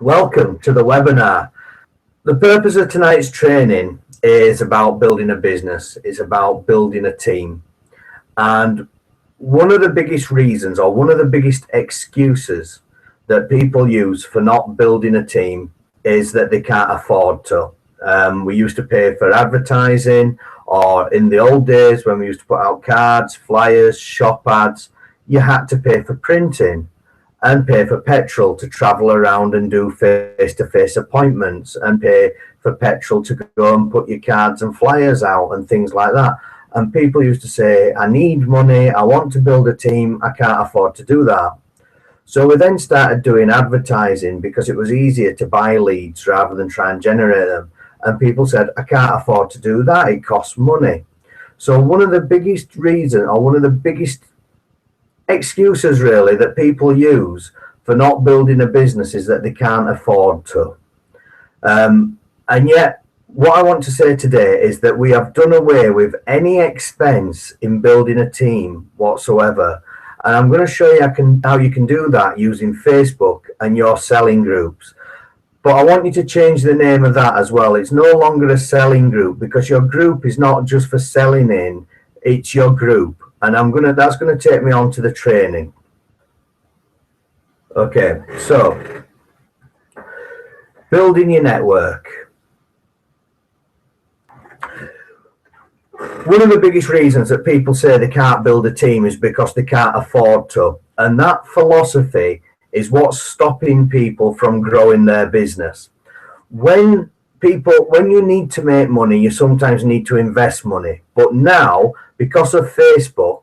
Welcome to the webinar. The purpose of tonight's training is about building a business. It's about building a team. And one of the biggest reasons, or one of the biggest excuses that people use for not building a team is that they can't afford to. We used to pay for advertising, or in the old days when we used to put out cards, flyers, shop ads, you had to pay for printing and pay for petrol to travel around and do face-to-face appointments, and pay for petrol to go and put your cards and flyers out and things like that. And people used to say, I need money, I want to build a team, I can't afford to do that. So we then started doing advertising because it was easier to buy leads rather than try and generate them. And people said, I can't afford to do that, it costs money. So one of the biggest reasons, or one of the biggest excuses really that people use for not building a business is that they can't afford to. And yet what I want to say today is that we have done away with any expense in building a team whatsoever. And I'm going to show you how you can do that using Facebook and your selling groups. But I want you to change the name of that as well. It's no longer a selling group, because your group is not just for selling in, it's your group. And that's going to take me on to the training. Okay, so building your network. One of the biggest reasons that people say they can't build a team is because they can't afford to. And that philosophy is what's stopping people from growing their business. When you need to make money, you sometimes need to invest money. But now, because of Facebook,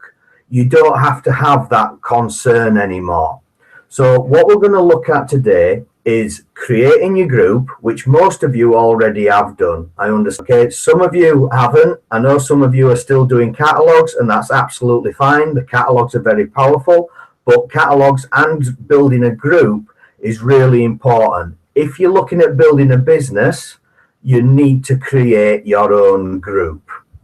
you don't have to have that concern anymore. So what we're going to look at today is creating your group, which most of you already have done. I understand. Okay, some of you haven't. I know some of you are still doing catalogs, and that's absolutely fine. The catalogs are very powerful, but catalogs and building a group is really important. If you're looking at building a business, you need to create your own group.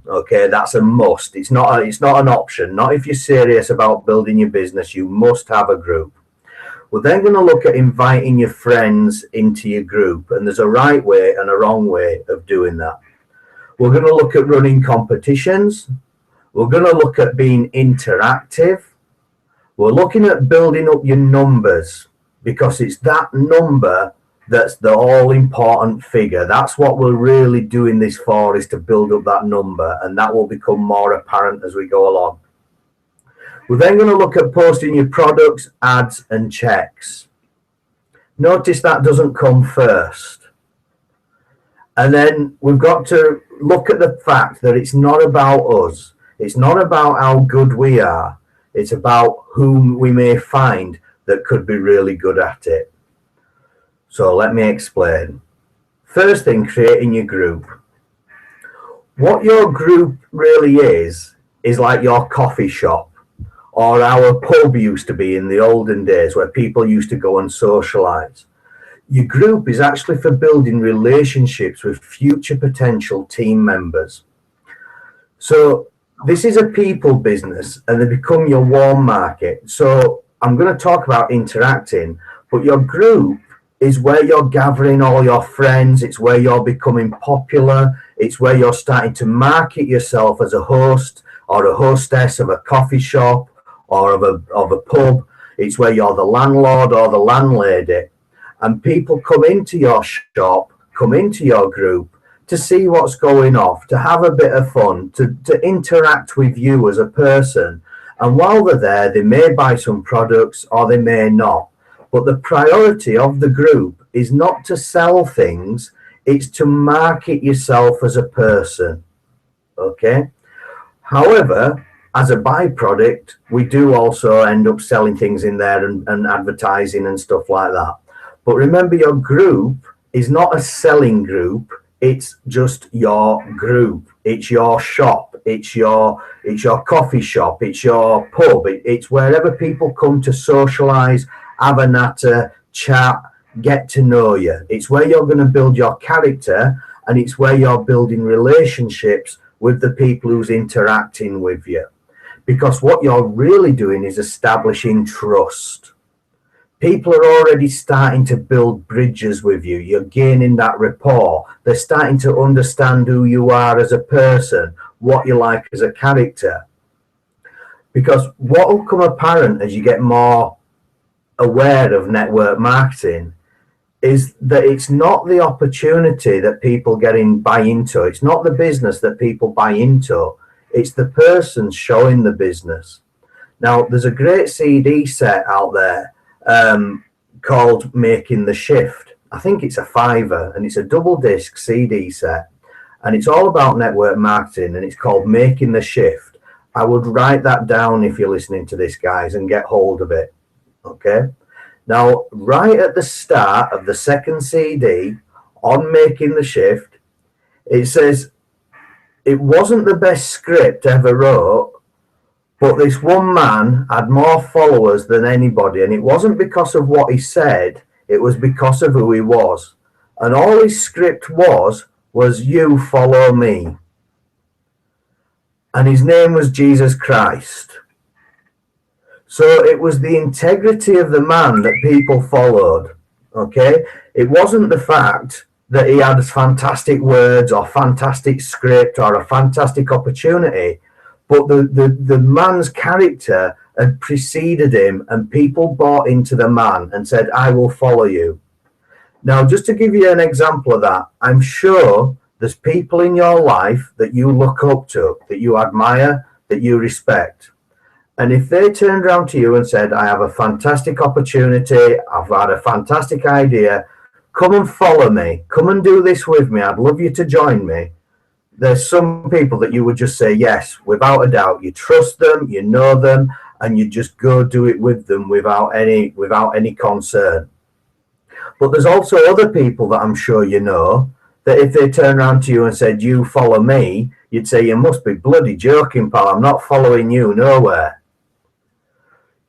Okay, that's a must. It's not an option. Not if you're serious about building your business. You must have a group. We're then going to look at inviting your friends into your group, and there's a right way and a wrong way of doing that. We're going to look at running competitions. We're going to look at being interactive. We're looking at building up your numbers, because it's that number that's the all-important figure. That's what we're really doing this for, is to build up that number, and that will become more apparent as we go along. We're then going to look at posting your products, ads, and checks. Notice that doesn't come first. And then we've got to look at the fact that it's not about us. It's not about how good we are. It's about whom we may find that could be really good at it. So let me explain. First thing, creating your group. What your group really is like your coffee shop, or our pub used to be in the olden days, where people used to go and socialize. Your group is actually for building relationships with future potential team members. So this is a people business, and they become your warm market. So I'm going to talk about interacting, but your group is where you're gathering all your friends. It's where you're becoming popular. It's where you're starting to market yourself as a host or a hostess of a coffee shop or of a pub. It's where you're the landlord or the landlady. And people come into your shop, come into your group to see what's going off, to have a bit of fun, to interact with you as a person. And while they're there, they may buy some products or they may not. But the priority of the group is not to sell things, it's to market yourself as a person. Okay? However, as a byproduct, we do also end up selling things in there and advertising and stuff like that. But remember, your group is not a selling group, it's just your group. It's your shop, it's your coffee shop, it's your pub, it's wherever people come to socialize, have a natter, chat, get to know you. It's where you're going to build your character, and it's where you're building relationships with the people who's interacting with you. Because what you're really doing is establishing trust. People are already starting to build bridges with you. You're gaining that rapport. They're starting to understand who you are as a person, what you like as a character. Because what will come apparent as you get more aware of network marketing is that it's not the opportunity that people buy into. It's not the business that people buy into. It's the person showing the business. Now, there's a great CD set out there called Making the Shift. I think it's a £5, and it's a double disc CD set, and it's all about network marketing, and it's called Making the Shift. I would write that down if you're listening to this, guys, and get hold of it. Okay. Now, right at the start of the second CD on Making the Shift, it says, it wasn't the best script ever wrote, but this one man had more followers than anybody, and it wasn't because of what he said, it was because of who he was. And all his script was you follow me. And his name was Jesus Christ. So it was the integrity of the man that people followed, okay? It wasn't the fact that he had fantastic words or fantastic script or a fantastic opportunity, but the man's character had preceded him, and people bought into the man and said, I will follow you. Now, just to give you an example of that, I'm sure there's people in your life that you look up to, that you admire, that you respect. And if they turned around to you and said, I have a fantastic opportunity, I've had a fantastic idea, come and follow me, come and do this with me, I'd love you to join me. There's some people that you would just say yes, without a doubt. You trust them, you know them, and you just go do it with them without any concern. But there's also other people that I'm sure you know, that if they turn around to you and said, you follow me, you'd say, you must be bloody joking, pal, I'm not following you nowhere.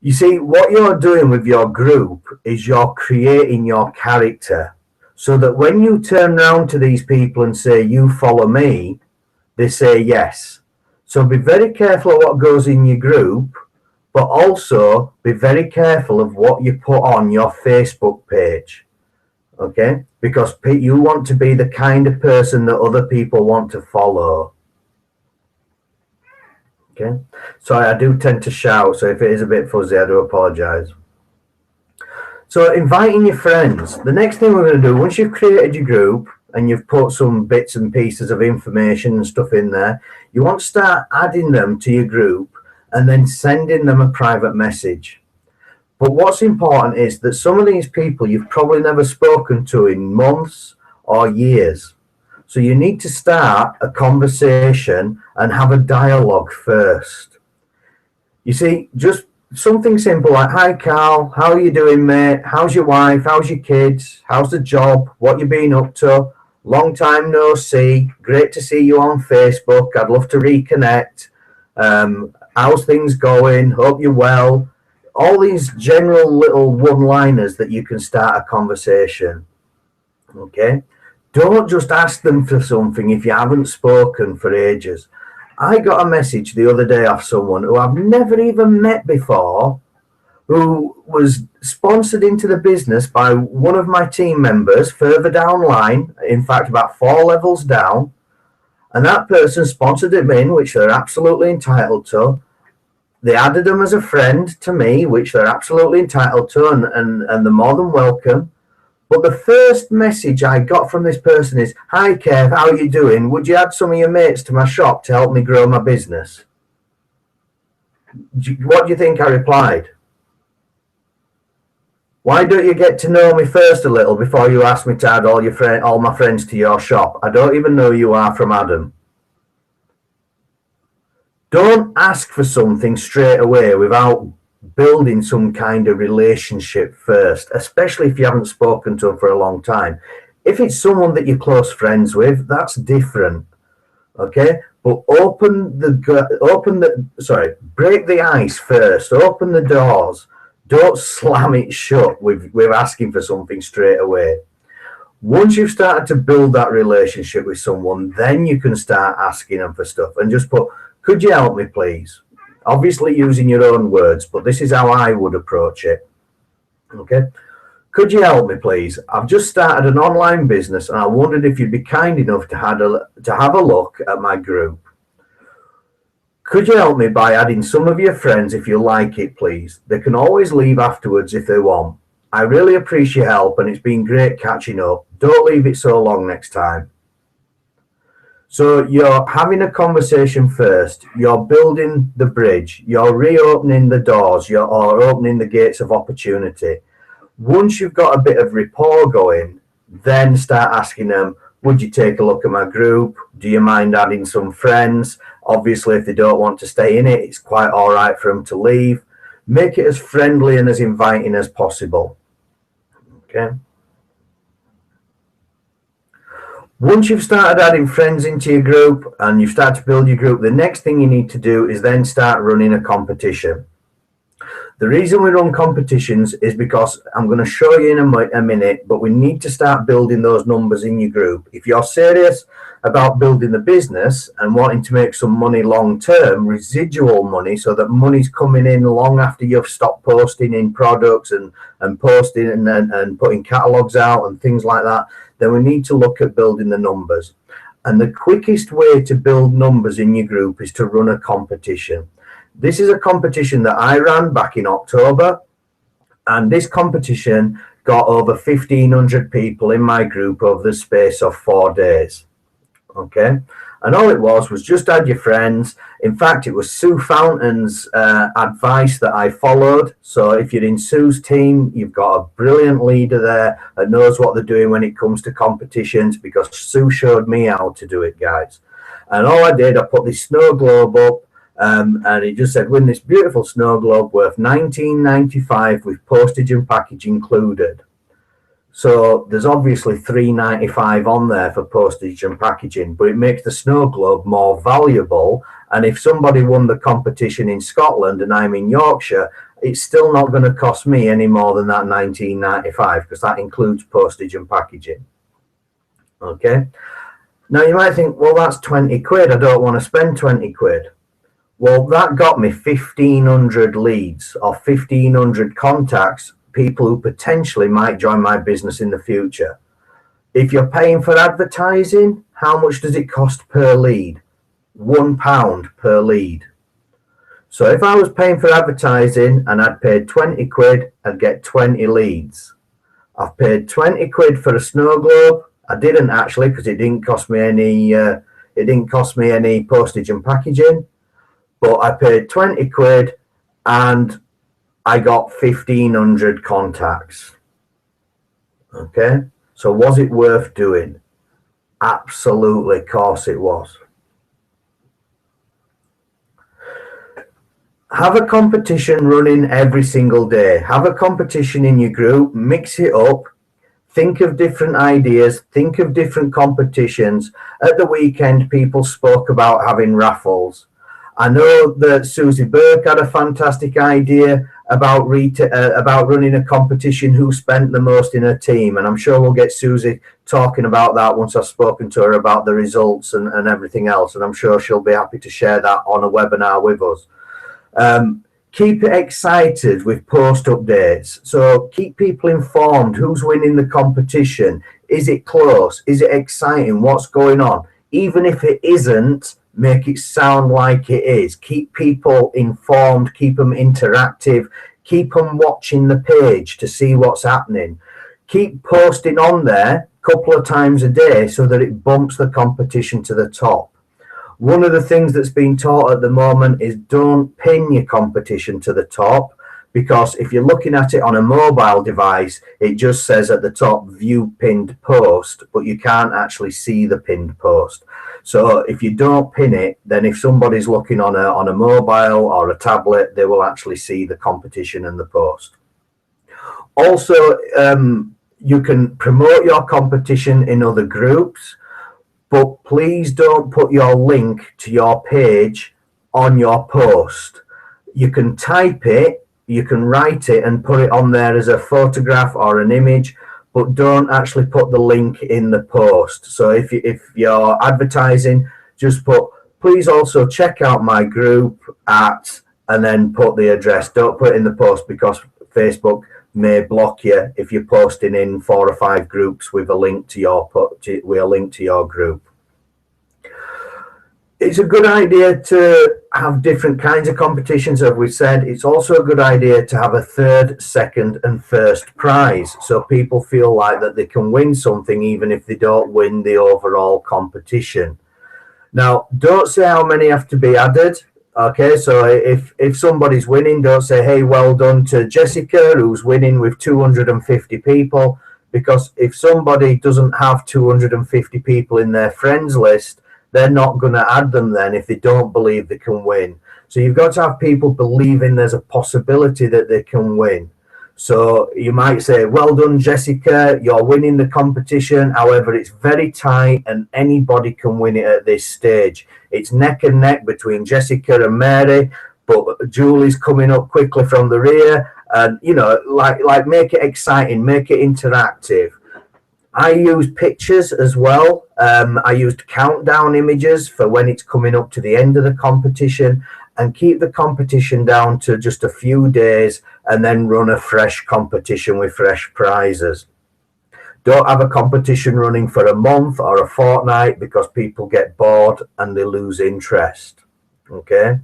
You see, what you're doing with your group is you're creating your character, so that when you turn around to these people and say, you follow me, they say yes. So be very careful of what goes in your group, but also be very careful of what you put on your Facebook page, okay? Because you want to be the kind of person that other people want to follow. Okay, sorry, I do tend to shout, so if it is a bit fuzzy, I do apologize. So inviting your friends. The next thing we're going to do, once you've created your group and you've put some bits and pieces of information and stuff in there, you want to start adding them to your group and then sending them a private message. But what's important is that some of these people you've probably never spoken to in months or years. So you need to start a conversation and have a dialogue first. You see, just something simple like, hi Carl, how are you doing, mate? How's your wife? How's your kids? How's the job? What you been up to? Long time no see. Great to see you on Facebook. I'd love to reconnect. How's things going? Hope you're well. All these general little one-liners that you can start a conversation. Okay? Don't just ask them for something if you haven't spoken for ages. I got a message the other day off someone who I've never even met before, who was sponsored into the business by one of my team members further down line, in fact, about 4 levels down. And that person sponsored him in, which they're absolutely entitled to. They added him as a friend to me, which they're absolutely entitled to, and they're more than welcome. But the first message I got from this person is, hi Kev, how are you doing? Would you add some of your mates to my shop to help me grow my business? What do you think I replied? Why don't you get to know me first a little before you ask me to add all my friends to your shop? I don't even know who you are from Adam. Don't ask for something straight away without building some kind of relationship first, especially if you haven't spoken to them for a long time. If it's someone that you're close friends with, that's different. Okay, but break the ice first. Open the doors. Don't slam it shut with asking for something straight away. Once you've started to build that relationship with someone, then you can start asking them for stuff and just put, could you help me, please? Obviously using your own words, but this is how I would approach it. Okay. Could you help me, please? I've just started an online business and I wondered if you'd be kind enough to have a look at my group. Could you help me by adding some of your friends if you like it, please? They can always leave afterwards if they want. I really appreciate your help and it's been great catching up. Don't leave it so long next time. So you're having a conversation first, you're building the bridge, you're reopening the doors, or opening the gates of opportunity. Once you've got a bit of rapport going, then start asking them, would you take a look at my group? Do you mind adding some friends? Obviously, if they don't want to stay in it, it's quite all right for them to leave. Make it as friendly and as inviting as possible. Okay. Once you've started adding friends into your group and you've started to build your group, the next thing you need to do is then start running a competition. The reason we run competitions is because I'm going to show you in a minute, but we need to start building those numbers in your group. If you're serious about building the business and wanting to make some money long term, residual money, so that money's coming in long after you've stopped posting in products and posting and putting catalogs out and things like that, then we need to look at building the numbers. And the quickest way to build numbers in your group is to run a competition. This is a competition that I ran back in October, and this competition got over 1,500 people in my group over the space of 4 days. Okay, and all it was just add your friends. In fact, it was Sue Fountain's advice that I followed. So if you're in Sue's team, you've got a brilliant leader there that knows what they're doing when it comes to competitions, because Sue showed me how to do it, guys. And all I did, I put this snow globe up. And it just said, win this beautiful snow globe worth $19.95 with postage and package included. So there's obviously $3.95 on there for postage and packaging, but it makes the snow globe more valuable. And if somebody won the competition in Scotland and I'm in Yorkshire, it's still not going to cost me any more than that $19.95, because that includes postage and packaging. Okay. Now you might think, well, that's 20 quid. I don't want to spend 20 quid. Well, that got me 1,500 leads or 1,500 contacts, people who potentially might join my business in the future. If you're paying for advertising, how much does it cost per lead? £1 per lead. So if I was paying for advertising and I'd paid 20 quid, I'd get 20 leads. I've paid 20 quid for a snow globe. I didn't actually, because it didn't cost me any postage and packaging. But I paid 20 quid and I got 1,500 contacts. Okay, so was it worth doing? Absolutely, of course it was. Have a competition running every single day. Have a competition in your group, mix it up. Think of different ideas, think of different competitions. At the weekend, people spoke about having raffles. I know that Susie Burke had a fantastic idea about running a competition, who spent the most in her team, and I'm sure we'll get Susie talking about that once I've spoken to her about the results and everything else, and I'm sure she'll be happy to share that on a webinar with us. Keep it excited with post updates. So keep people informed. Who's winning the competition? Is it close? Is it exciting? What's going on? Even if it isn't, make it sound like it is. Keep people informed, keep them interactive, keep them watching the page to see what's happening. Keep posting on there a couple of times a day so that it bumps the competition to the top. One of the things that's being taught at the moment is don't pin your competition to the top, because if you're looking at it on a mobile device, it just says at the top, view pinned post, but you can't actually see the pinned post. So if you don't pin it, then if somebody's looking on a mobile or a tablet, they will actually see the competition and the post. Also, you can promote your competition in other groups, but please don't put your link to your page on your post. You can type it, you can write it and put it on there as a photograph or an image, but don't actually put the link in the post. So if you're advertising, just put, please also check out my group at, and then put the address. Don't put it in the post, because Facebook may block you if you're posting in 4 or 5 groups with a link to your group. It's a good idea to have different kinds of competitions, as we said. It's also a good idea to have a third, second, and first prize, so people feel like that they can win something even if they don't win the overall competition. Now, don't say how many have to be added. Okay, so if somebody's winning, don't say, hey, well done to Jessica, who's winning with 250 people, because if somebody doesn't have 250 people in their friends list, they're not going to add them then if they don't believe they can win. So you've got to have people believing there's a possibility that they can win. So you might say, well done, Jessica, you're winning the competition. However, it's very tight and anybody can win it at this stage. It's neck and neck between Jessica and Mary, but Julie's coming up quickly from the rear. And, you know, like make it exciting, make it interactive. I use pictures as well. I used countdown images for when it's coming up to the end of the competition, and keep the competition down to just a few days and then run a fresh competition with fresh prizes. Don't have a competition running for a month or a fortnight, because people get bored and they lose interest. Okay?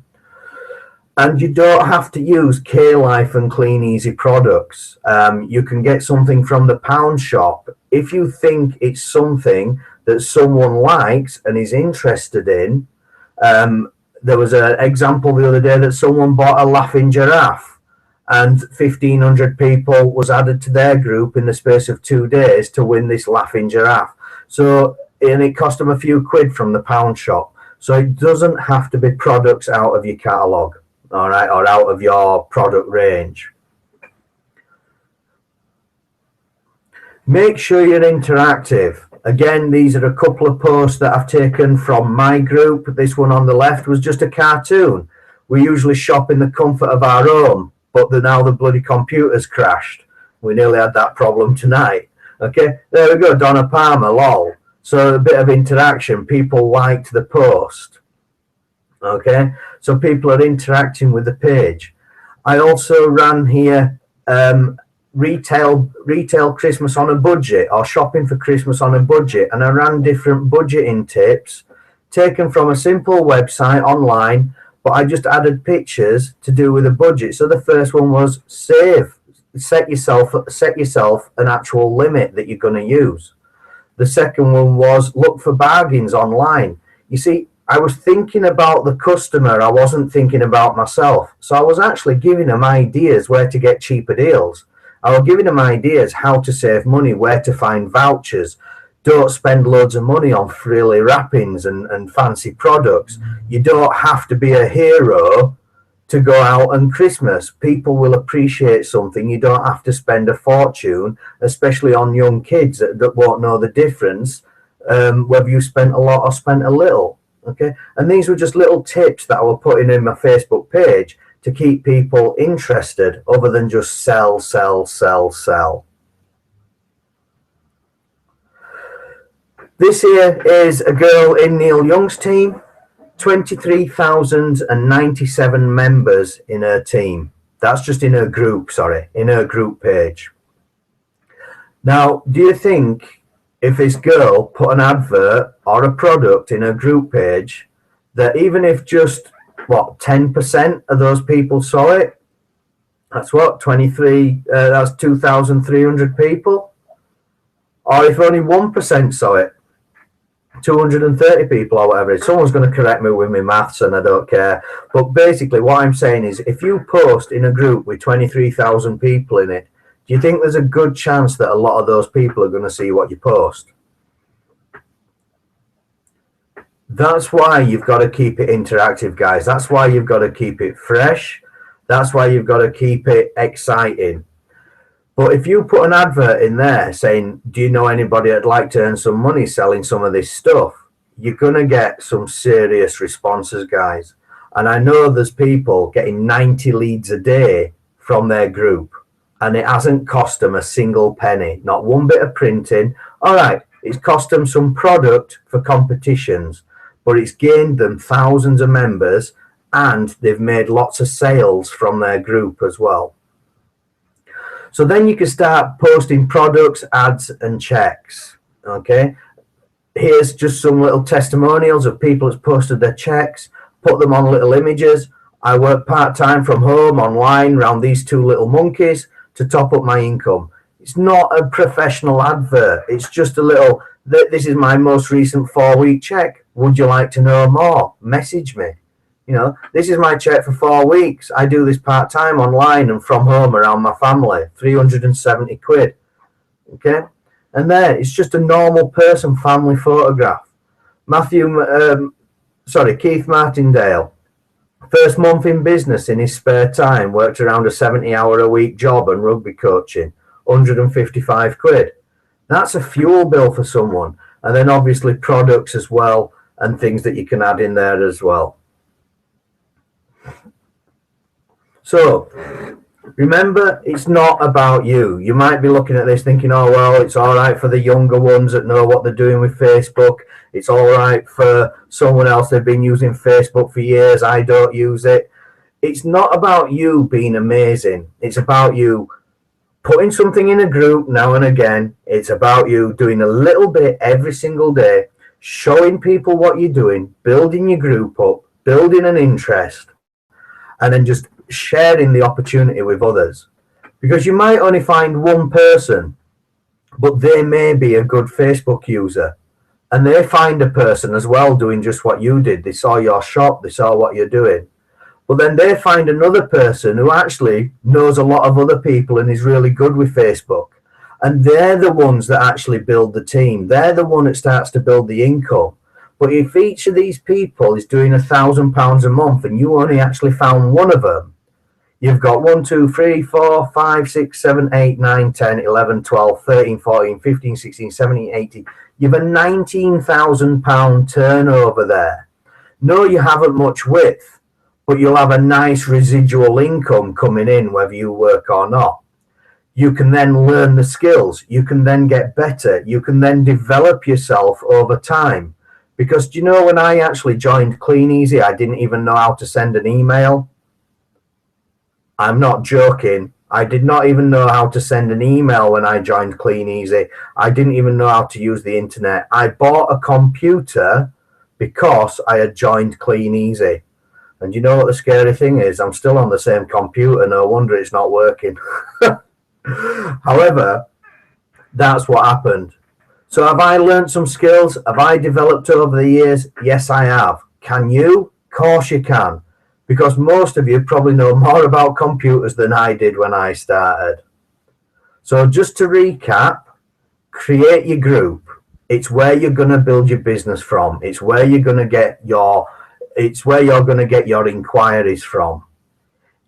And you don't have to use K-Life and Clean Easy products. You can get something from the pound shop. If you think it's something that someone likes and is interested in, there was an example the other day that someone bought a laughing giraffe, and 1,500 people was added to their group in the space of 2 days to win this laughing giraffe. So, and it cost them a few quid from the pound shop. So it doesn't have to be products out of your catalogue, all right, or out of your product range. Make sure you're interactive. Again, these are a couple of posts that I've taken from my group. This one on the left was just a cartoon. We usually shop in the comfort of our home, but now the bloody computer's crashed. We nearly had that problem tonight. Okay, there we go, Donna Palmer, lol. So a bit of interaction. People liked the post. Okay, so people are interacting with the page. I also ran here retail Christmas on a budget, or shopping for Christmas on a budget, and I ran different budgeting tips taken from a simple website online, but I just added pictures to do with a budget. So the first one was save, set yourself an actual limit that you're going to use. The second one was look for bargains online. You see, I was thinking about the customer, I wasn't thinking about myself. So I was actually giving them ideas where to get cheaper deals. I was giving them ideas how to save money, where to find vouchers. Don't spend loads of money on frilly wrappings and fancy products. You don't have to be a hero to go out on Christmas. People will appreciate something. You don't have to spend a fortune, especially on young kids that won't know the difference, whether you spent a lot or spent a little. Okay, and these were just little tips that I was putting in my Facebook page to keep people interested, other than just sell, sell, sell, sell. This here is a girl in Neil Young's team, 23,097 members in her team. That's just in her group, sorry, in her group page. Now, do you think if this girl put an advert or a product in her group page, that even if just 10% of those people saw it, that's that's 2,300 people. Or if only 1% saw it, 230 people or whatever. Someone's going to correct me with my maths and I don't care. But basically what I'm saying is, if you post in a group with 23,000 people in it, do you think there's a good chance that a lot of those people are going to see what you post? That's why you've got to keep it interactive, guys. That's why you've got to keep it fresh. That's why you've got to keep it exciting. But if you put an advert in there saying, do you know anybody that'd like to earn some money selling some of this stuff, you're going to get some serious responses, guys. And I know there's people getting 90 leads a day from their group, and it hasn't cost them a single penny, not one bit of printing. All right, it's cost them some product for competitions, but it's gained them thousands of members, and they've made lots of sales from their group as well. So then you can start posting products, ads, and checks. Okay. Here's just some little testimonials of people that's posted their checks, put them on little images. I work part-time from home online around these two little monkeys to top up my income. It's not a professional advert. It's just a little, this is my most recent 4-week check. Would you like to know more? Message me. You know, this is my check for 4 weeks. I do this part-time online and from home around my family, 370 quid. Okay. And there, it's just a normal person family photograph. Keith Martindale, first month in business in his spare time, worked around a 70-hour-a-week job and rugby coaching, 155 quid. That's a fuel bill for someone. And then obviously products as well and things that you can add in there as well. So remember, it's not about you. You might be looking at this thinking, oh, well, it's all right for the younger ones that know what they're doing with Facebook. It's all right for someone else. They've been using Facebook for years. I don't use it. It's not about you being amazing. It's about you putting something in a group now and again. It's about you doing a little bit every single day, showing people what you're doing, building your group up, building an interest, and then just sharing the opportunity with others. Because you might only find one person, but they may be a good Facebook user, and they find a person as well doing just what you did. They saw your shop, they saw what you're doing, but then they find another person who actually knows a lot of other people and is really good with Facebook, and they're the ones that actually build the team. They're the one that starts to build the income. But if each of these people is doing £1,000 a month and you only actually found one of them, you've got 1, 2, 3, 4, 5, 6, 7, 8, 9, 10, 11, 12, 13, 14, 15, 16, 17, 18. You've a £19,000 turnover there. No, you haven't much width, but you'll have a nice residual income coming in whether you work or not. You can then learn the skills. You can then get better. You can then develop yourself over time. Because do you know, when I actually joined Clean Easy, I didn't even know how to send an email. I'm not joking. I did not even know how to send an email when I joined Clean Easy. I didn't even know how to use the internet. I bought a computer because I had joined Clean Easy. And you know what the scary thing is? I'm still on the same computer. No wonder it's not working. However, that's what happened. So have I learned some skills? Have I developed over the years? Yes, I have. Can you? Of course you can. Because most of you probably know more about computers than I did when I started. So just to recap, create your group. It's where you're going to build your business from. It's where you're going to get your inquiries from.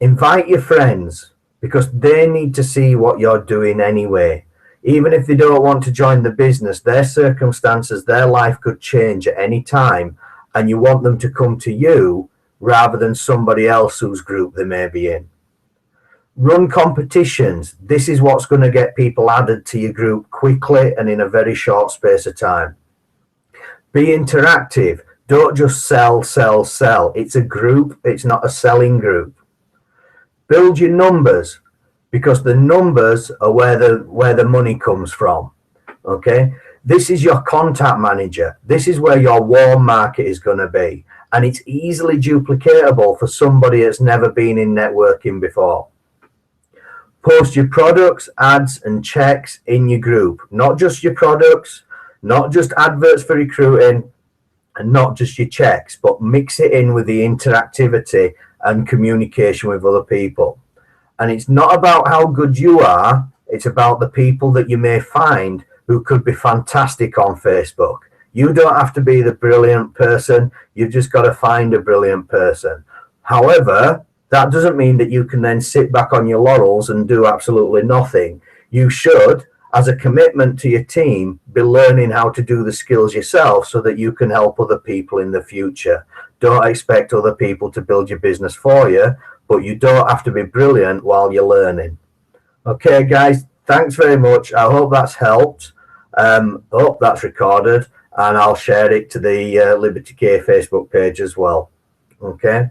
Invite your friends, because they need to see what you're doing anyway. Even if they don't want to join the business, their circumstances, their life could change at any time, and you want them to come to you rather than somebody else whose group they may be in. Run competitions. This is what's going to get people added to your group quickly and in a very short space of time. Be interactive. Don't just sell. It's a group. It's not a selling group. Build your numbers, because the numbers are where the money comes from. Okay? This is your contact manager. This is where your warm market is going to be. And it's easily duplicatable for somebody that's never been in networking before. Post your products, ads, and checks in your group. Not just your products, not just adverts for recruiting, and not just your checks, but mix it in with the interactivity and communication with other people. And it's not about how good you are, it's about the people that you may find who could be fantastic on Facebook. You don't have to be the brilliant person, you've just got to find a brilliant person. However, that doesn't mean that you can then sit back on your laurels and do absolutely nothing. You should, as a commitment to your team, be learning how to do the skills yourself so that you can help other people in the future. Don't expect other people to build your business for you, but you don't have to be brilliant while you're learning. Okay, guys, thanks very much. I hope that's helped. Hope that's recorded, and I'll share it to the Liberty K Facebook page as well. Okay.